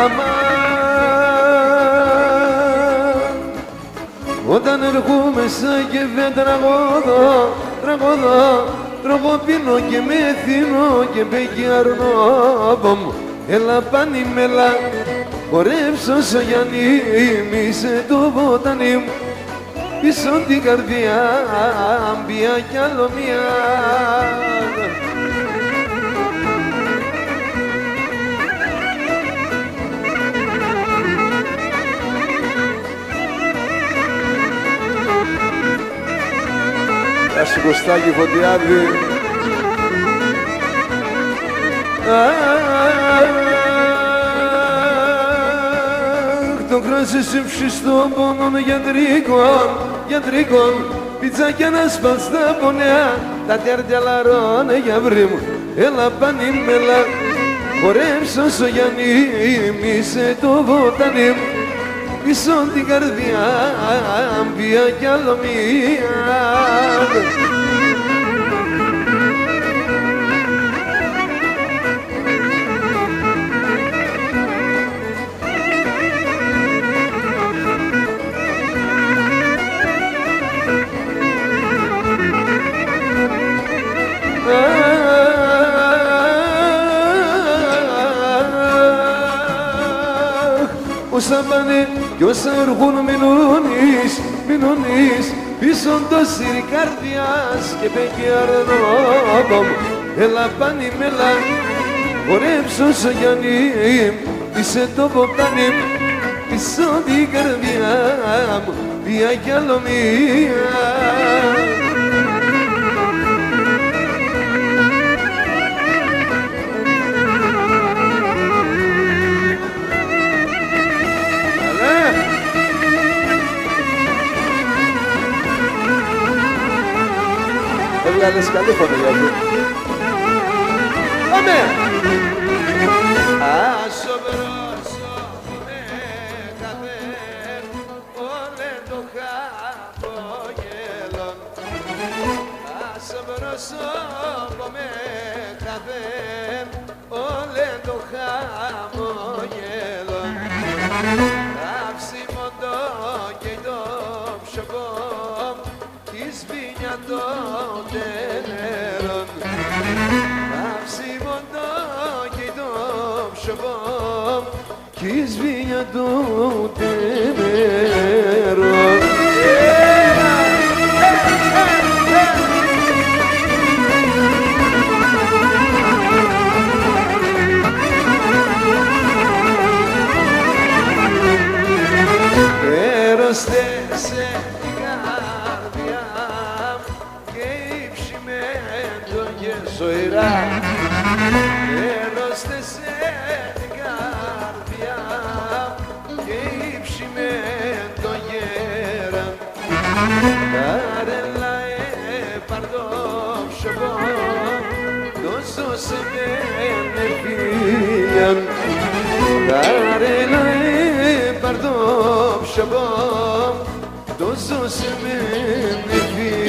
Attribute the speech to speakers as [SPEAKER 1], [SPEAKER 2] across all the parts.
[SPEAKER 1] αμάν. Όταν ερχόμεσα και δεν τραγωδώ, τρογοπίνω και με εθύνω και μπεκιαρνώ μου. Έλα πάνι μελά, χορέψω στο Γιάννη, μίσε το βοτανί μου. Πίσω την καρδιά, μπία κι άλλο μία. Γεια σου Κωστάκη Φωτιάδη. Το κράσι σε ψηστό πόνον γιατρικών, πιτσάκια να σπάς τα πονέα, τα τέρτια λαρώνε για βρή μου. Έλα πάνι μελά, χορέψω στο Γιάννη, μίσε το βοτανί μου. Πίσω την καρδιά, μπία κι άλλο μία. Όσα πάνε κι όσα έρχουν μείνονεις πίσω το σύρι καρδιάς και πεκιαρνό μου. Έλα πάνι μελά, χορέψω στο Γιάννη, είσαι το ποτάνι πίσω την καρδιά μου, πια κι άλλο μία. Έβγαλες καλή φωνή για αυτό. Πάμε! Άσο βρόσο με καφέρ, όλε το χαμογέλον. Άσο βρόσο με καφέρ, όλε το χαμογέλον. Άψιμο το και το ψωπό, σβήνια το τελέρον. Αυσίμοντο και το ψωμό κι σβήνια το τελέρον. Έρωστε ζωηρά, έρωστε σε την καρδιά και ύψη με το γέρα. Καρέλα πάρ' το ψωμό, τόσο σε μένε φίλιαν. Καρέλα πάρ' το ψωμό, τόσο σε μένε φίλιαν.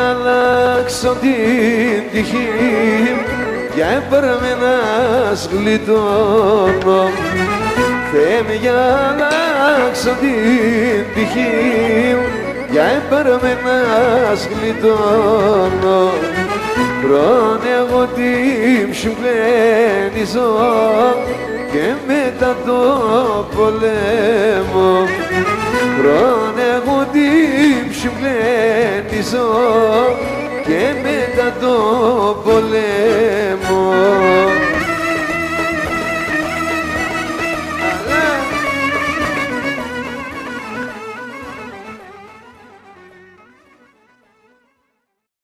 [SPEAKER 1] Αλλάξω την τύχη για επαρμένας γλιτώνω. Θεέ μου, για αλλάξω την τύχη για επαρμένας γλιτώνω. Πρόνεγω την ψηφλένιζω και μετά το πολέμο. Πρόνεγω την ψηφλένιζω και μετά το πολέμο.